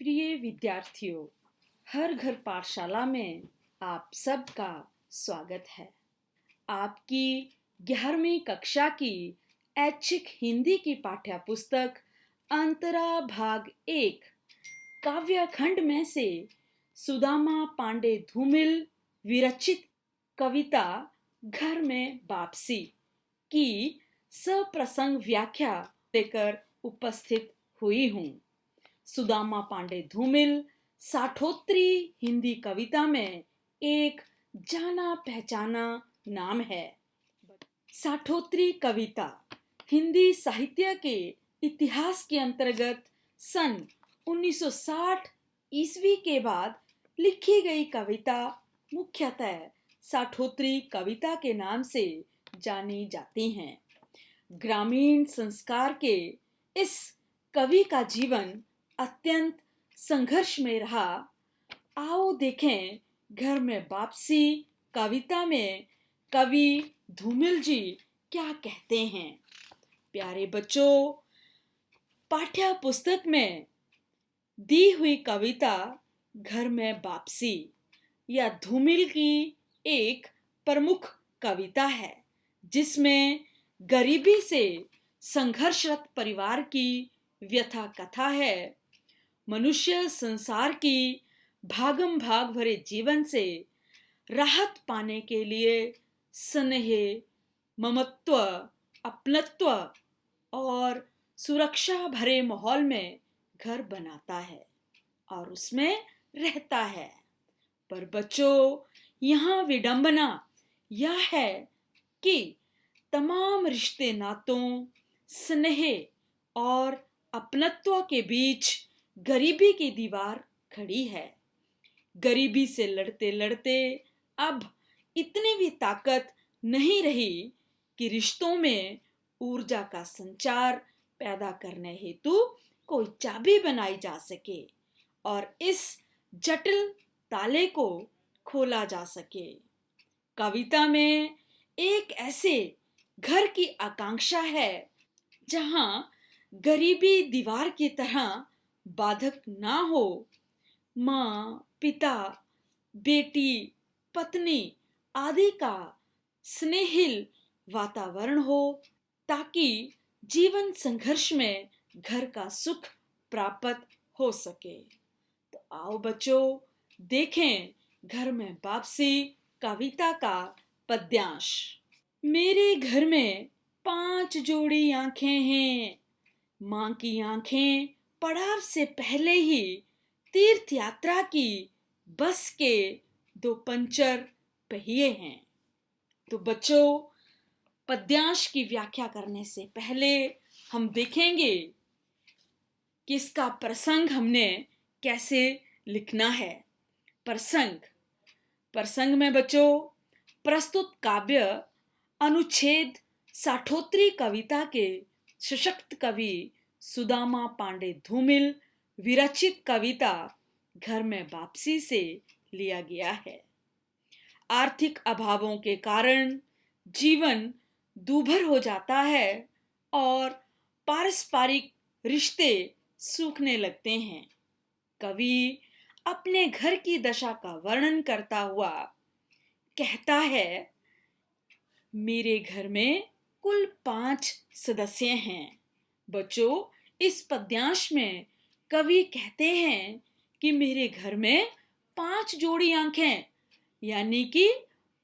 प्रिय विद्यार्थियों, हर घर पाठशाला में आप सबका स्वागत है। आपकी 11वीं कक्षा की ऐच्छिक हिंदी की पाठ्य पुस्तक अंतरा भाग 1 काव्य खंड में से सुदामा पांडे धूमिल विरचित कविता घर में वापसी की सप्रसंग व्याख्या लेकर उपस्थित हुई हूँ। सुदामा पांडे धूमिल साठोत्री हिंदी कविता में एक जाना पहचाना नाम है। साठोत्री कविता हिंदी साहित्य के इतिहास के अंतर्गत सन 1960 ईस्वी के बाद लिखी गई कविता मुख्यतः साठोत्री कविता के नाम से जानी जाती हैं। ग्रामीण संस्कार के इस कवि का जीवन अत्यंत संघर्ष में रहा। आओ देखें घर में वापसी कविता में कवि धूमिल जी क्या कहते हैं। प्यारे बच्चों, पाठ्य पुस्तक में दी हुई कविता घर में वापसी यह धूमिल की एक प्रमुख कविता है, जिसमें गरीबी से संघर्षरत परिवार की व्यथा कथा है। मनुष्य संसार की भागम भाग भरे जीवन से राहत पाने के लिए स्नेह, ममत्व, अपनत्व और सुरक्षा भरे माहौल में घर बनाता है और उसमें रहता है। पर बच्चों, यहाँ विडंबना यह है कि तमाम रिश्ते नातों, स्नेह और अपनत्व के बीच गरीबी की दीवार खड़ी है। गरीबी से लड़ते लड़ते अब इतनी भी ताकत नहीं रही कि रिश्तों में ऊर्जा का संचार पैदा करने हेतु कोई चाबी बनाई जा सके और इस जटिल ताले को खोला जा सके। कविता में एक ऐसे घर की आकांक्षा है जहां गरीबी दीवार की तरह बाधक ना हो। माँ, पिता, बेटी, पत्नी आदि का स्नेहिल वातावरण हो, ताकि जीवन संघर्ष में घर का सुख प्राप्त हो सके। तो आओ बच्चों, देखें घर में वापसी कविता का पद्यांश। मेरे घर में 5 जोड़ी आंखें हैं। माँ की आंखें पड़ाव से पहले ही तीर्थ यात्रा की बस के 2 पंचर पहिए हैं। तो बच्चों, पद्यांश की व्याख्या करने से पहले हम देखेंगे कि इसका प्रसंग हमने कैसे लिखना है। प्रसंग में बच्चों, प्रस्तुत काव्य अनुच्छेद साठोत्री कविता के सशक्त कवि सुदामा पांडे धूमिल विरचित कविता घर में वापसी से लिया गया है। आर्थिक अभावों के कारण जीवन दूभर हो जाता है और पारस्परिक रिश्ते सूखने लगते हैं। कवि अपने घर की दशा का वर्णन करता हुआ कहता है, मेरे घर में कुल 5 सदस्य हैं। बच्चों, इस पद्यांश में कवि कहते हैं कि मेरे घर में 5 जोड़ी आंखें यानी कि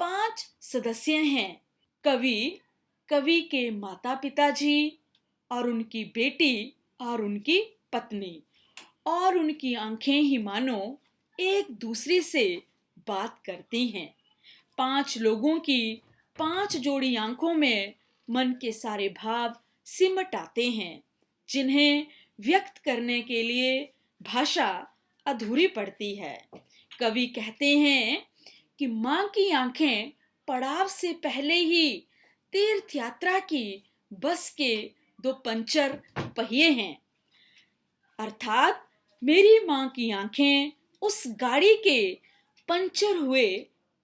5 सदस्य हैं। कवि के माता पिताजी और उनकी बेटी और उनकी पत्नी और उनकी आंखें ही मानो एक दूसरे से बात करती हैं। 5 लोगों की 5 जोड़ी आंखों में मन के सारे भाव सिमट आते हैं, जिन्हें व्यक्त करने के लिए भाषा अधूरी पड़ती है। कवि कहते हैं कि माँ की आंखें पड़ाव से पहले ही तीर्थ यात्रा की बस के 2 पंचर पहिए हैं। अर्थात मेरी माँ की आंखें उस गाड़ी के पंचर हुए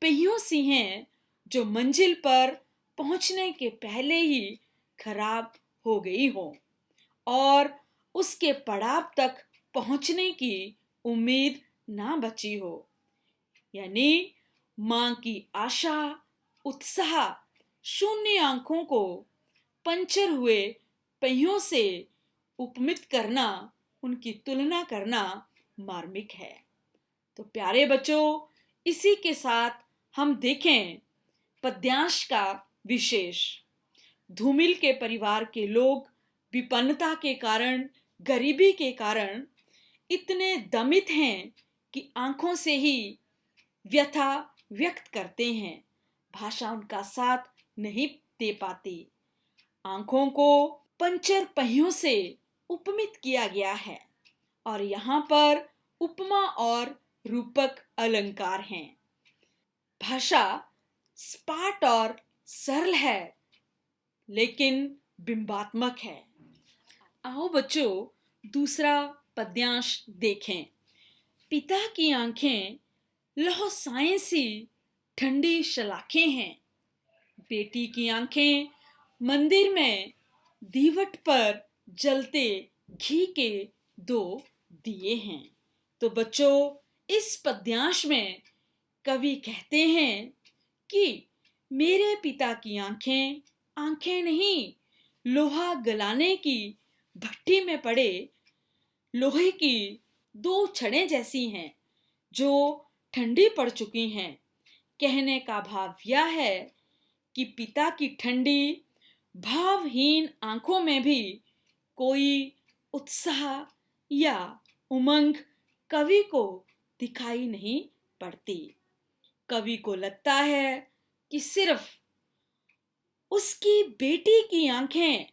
पहियों सी हैं जो मंजिल पर पहुंचने के पहले ही खराब हो गई हो और उसके पड़ाव तक पहुंचने की उम्मीद ना बची हो। यानी मां की आशा, उत्साह शून्य आंखों को पंचर हुए पहियों से उपमित करना, उनकी तुलना करना मार्मिक है। तो प्यारे बच्चों, इसी के साथ हम देखें पद्यांश का विशेष। धूमिल के परिवार के लोग विपन्नता के कारण, गरीबी के कारण इतने दमित हैं कि आंखों से ही व्यथा व्यक्त करते हैं। भाषा उनका साथ नहीं दे पाती। आंखों को पंचर पहियों से उपमित किया गया है और यहाँ पर उपमा और रूपक अलंकार हैं। भाषा स्पाट और सरल है, लेकिन बिंबात्मक है। आओ बच्चों, दूसरा पद्यांश देखें। पिता की आंखें लौह साएं सी ठंडी शलाखें हैं। बेटी की आंखें मंदिर में दीवट पर जलते घी के 2 दिए हैं। तो बच्चों, इस पद्यांश में कवि कहते हैं कि मेरे पिता की आंखें आंखें नहीं, लोहा गलाने की भट्टी में पड़े लोहे की 2 छड़ें जैसी हैं, जो ठंडी पड़ चुकी हैं। कहने का भाव यह है कि पिता की ठंडी भावहीन आंखों में भी कोई उत्साह या उमंग कवि को दिखाई नहीं पड़ती। कवि को लगता है कि सिर्फ उसकी बेटी की आंखें,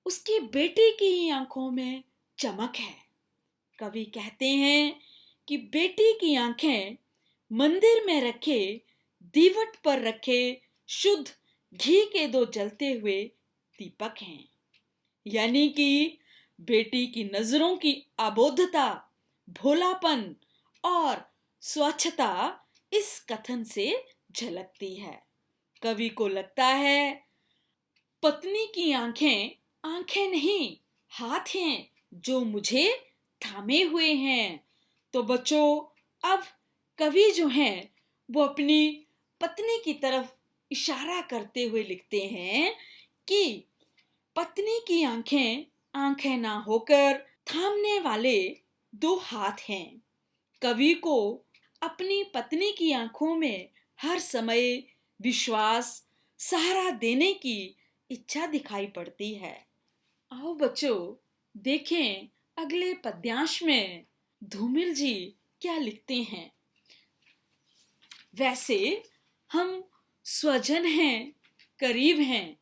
उसकी बेटी की ही आंखों में चमक है। कवि कहते हैं कि बेटी की आंखें मंदिर में रखे दीवट पर रखे शुद्ध घी के 2 जलते हुए दीपक हैं। यानी कि बेटी की नजरों की अबोधता, भोलापन और स्वच्छता इस कथन से झलकती है। कवि को लगता है पत्नी की आंखें आंखें नहीं, हाथ हैं जो मुझे थामे हुए हैं। तो बच्चों, अब कवि जो हैं वो अपनी पत्नी की तरफ इशारा करते हुए लिखते हैं कि पत्नी की आंखें आंखें ना होकर थामने वाले 2 हाथ हैं। कवि को अपनी पत्नी की आंखों में हर समय विश्वास, सहारा देने की इच्छा दिखाई पड़ती है। आओ बच्चों, देखें अगले पद्यांश में धूमिल जी क्या लिखते हैं। वैसे हम स्वजन हैं, करीब हैं,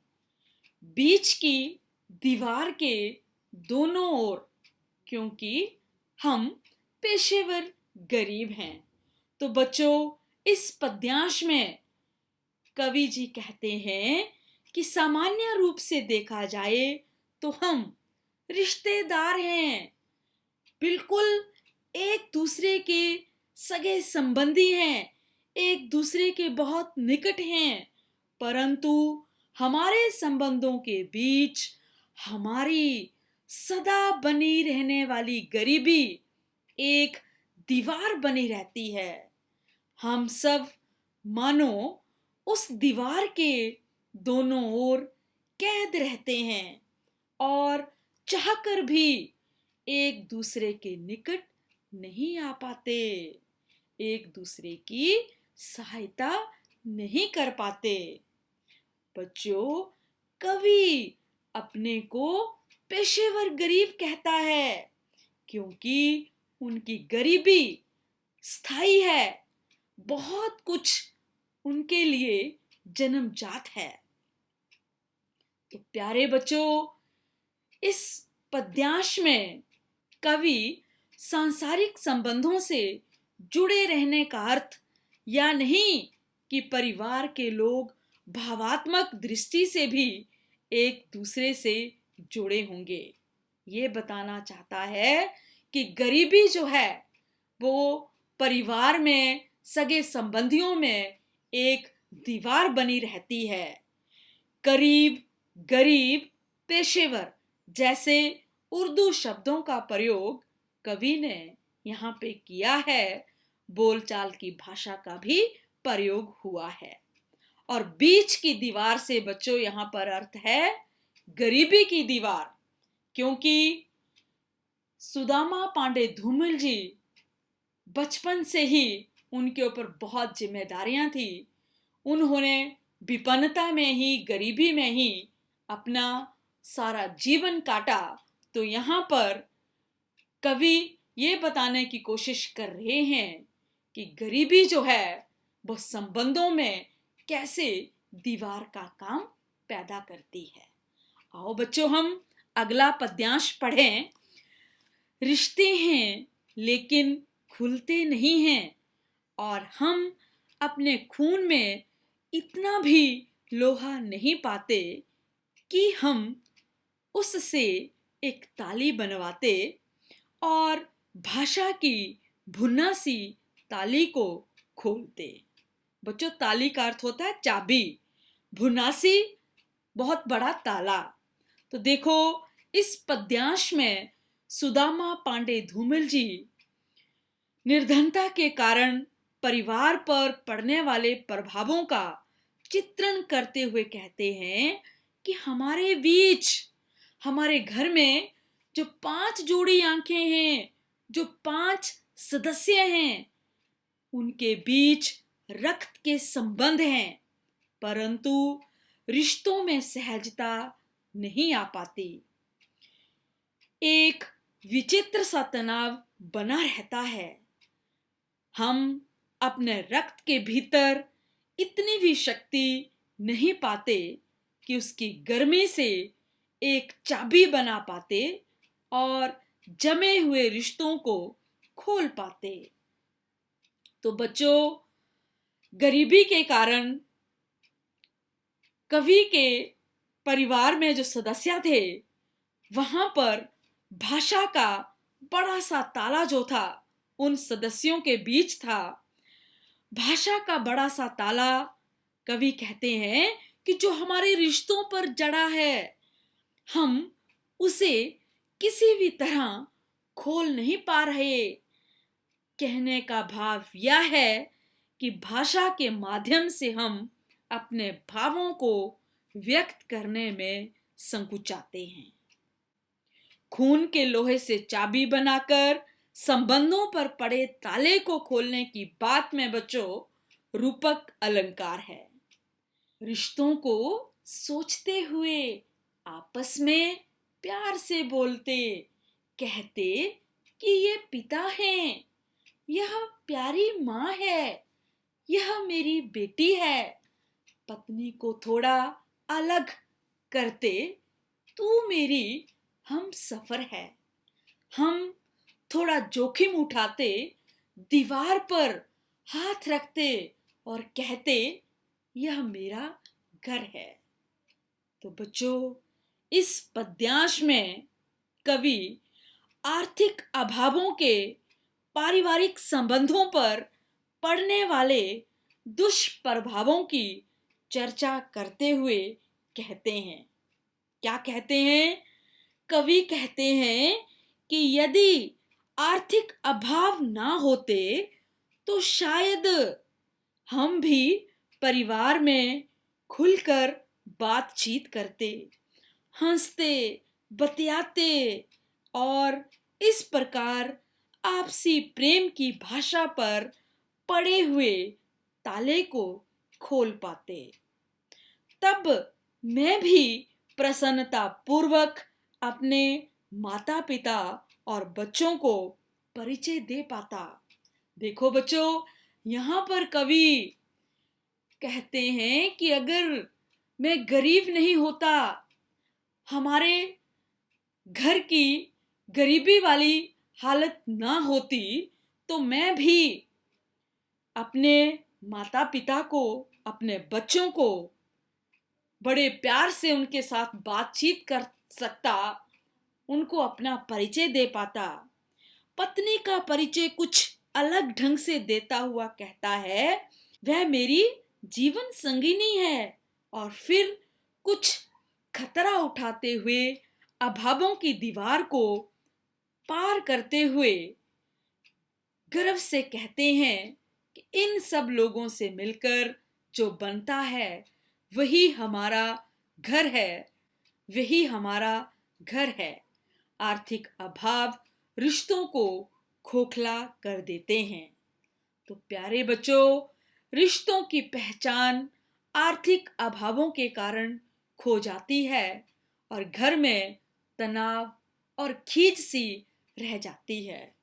बीच की दीवार के दोनों ओर, क्योंकि हम पेशेवर गरीब हैं। तो बच्चों, इस पद्यांश में कवि जी कहते हैं कि सामान्य रूप से देखा जाए तो हम रिश्तेदार हैं, बिल्कुल एक दूसरे के सगे संबंधी हैं, एक दूसरे के बहुत निकट हैं, परंतु हमारे संबंधों के बीच हमारी सदा बनी रहने वाली गरीबी एक दीवार बनी रहती है। हम सब मानो उस दीवार के दोनों ओर कैद रहते हैं और चाहकर भी एक दूसरे के निकट नहीं आ पाते, एक दूसरे की सहायता नहीं कर पाते। बच्चों, कवि अपने को पेशेवर गरीब कहता है क्योंकि उनकी गरीबी स्थायी है, बहुत कुछ उनके लिए जन्मजात है। तो प्यारे बच्चों, इस पद्यांश में कवि सांसारिक संबंधों से जुड़े रहने का अर्थ या नहीं कि परिवार के लोग भावात्मक दृष्टि से भी एक दूसरे से जुड़े होंगे, ये बताना चाहता है कि गरीबी जो है वो परिवार में, सगे संबंधियों में एक दीवार बनी रहती है। करीब, गरीब, पेशेवर जैसे उर्दू शब्दों का प्रयोग कवि ने यहाँ पे किया है, बोलचाल की भाषा का भी प्रयोग हुआ है। और बीच की दीवार से बच्चों यहाँ पर अर्थ है गरीबी की दीवार, क्योंकि सुदामा पांडे धूमिल जी बचपन से ही उनके ऊपर बहुत जिम्मेदारियां थी। उन्होंने विपन्नता में ही, गरीबी में ही अपना सारा जीवन काटा। तो यहाँ पर कवि ये बताने की कोशिश कर रहे हैं कि गरीबी जो है वो संबंधों में कैसे दीवार का काम पैदा करती है। आओ बच्चों, हम अगला पद्यांश पढ़ें। रिश्ते हैं लेकिन खुलते नहीं हैं, और हम अपने खून में इतना भी लोहा नहीं पाते कि हम उससे एक ताली बनवाते और भाषा की भुन्ना सी ताली को खोलते। बच्चों, ताली का अर्थ होता है चाबी, भुनासी बहुत बड़ा ताला। तो देखो, इस पद्यांश में सुदामा पांडे धूमिल जी निर्धनता के कारण परिवार पर पड़ने वाले प्रभावों का चित्रण करते हुए कहते हैं कि हमारे बीच, हमारे घर में जो 5 जोड़ी आंखें हैं, जो 5 सदस्य हैं, उनके बीच रक्त के संबंध हैं, परंतु रिश्तों में सहजता नहीं आ पाती। एक विचित्र सा तनाव बना रहता है। हम अपने रक्त के भीतर इतनी भी शक्ति नहीं पाते कि उसकी गर्मी से एक चाबी बना पाते और जमे हुए रिश्तों को खोल पाते। तो बच्चों, गरीबी के कारण कवि के परिवार में जो सदस्य थे, वहां पर भाषा का बड़ा सा ताला जो था उन सदस्यों के बीच था। भाषा का बड़ा सा ताला, कवि कहते हैं कि जो हमारे रिश्तों पर जड़ा है, हम उसे किसी भी तरह खोल नहीं पा रहे। कहने का भाव यह है कि भाषा के माध्यम से हम अपने भावों को व्यक्त करने में संकुचाते हैं। खून के लोहे से चाबी बनाकर संबंधों पर पड़े ताले को खोलने की बात में बच्चों रूपक अलंकार है। रिश्तों को सोचते हुए आपस में प्यार से बोलते, कहते कि ये पिता हैं, यह प्यारी माँ है, यह मेरी बेटी है। पत्नी को थोड़ा अलग करते, तू मेरी हम सफर है। हम थोड़ा जोखिम उठाते, दीवार पर हाथ रखते और कहते, यह मेरा घर है। तो बच्चों, इस पद्यांश में कवि आर्थिक अभावों के पारिवारिक संबंधों पर पड़ने वाले दुष्प्रभावों की चर्चा करते हुए कहते हैं। क्या कहते हैं? कवि कहते हैं कि यदि आर्थिक अभाव ना होते तो शायद हम भी परिवार में खुलकर बातचीत करते, हंसते, बतियाते और इस प्रकार आपसी प्रेम की भाषा पर पड़े हुए ताले को खोल पाते। तब मैं भी प्रसन्नता पूर्वक अपने माता पिता और बच्चों को परिचय दे पाता। देखो बच्चों, यहाँ पर कवि कहते हैं कि अगर मैं गरीब नहीं होता, हमारे घर की गरीबी वाली हालत ना होती, तो मैं भी अपने माता पिता को, अपने बच्चों को बड़े प्यार से उनके साथ बातचीत कर सकता, उनको अपना परिचय दे पाता। पत्नी का परिचय कुछ अलग ढंग से देता हुआ कहता है, वह मेरी जीवन संगिनी है। और फिर कुछ खतरा उठाते हुए अभावों की दीवार को पार करते हुए गर्व से कहते हैं कि इन सब लोगों से मिलकर जो बनता है वही हमारा घर है, वही हमारा घर है। आर्थिक अभाव रिश्तों को खोखला कर देते हैं। तो प्यारे बच्चों, रिश्तों की पहचान आर्थिक अभावों के कारण खो जाती है और घर में तनाव और खींच सी रह जाती है।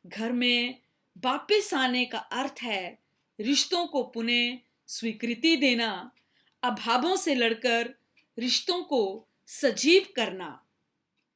घर में वापस आने का अर्थ है रिश्तों को पुनः स्वीकृति देना, अभावों से लड़कर रिश्तों को सजीव करना।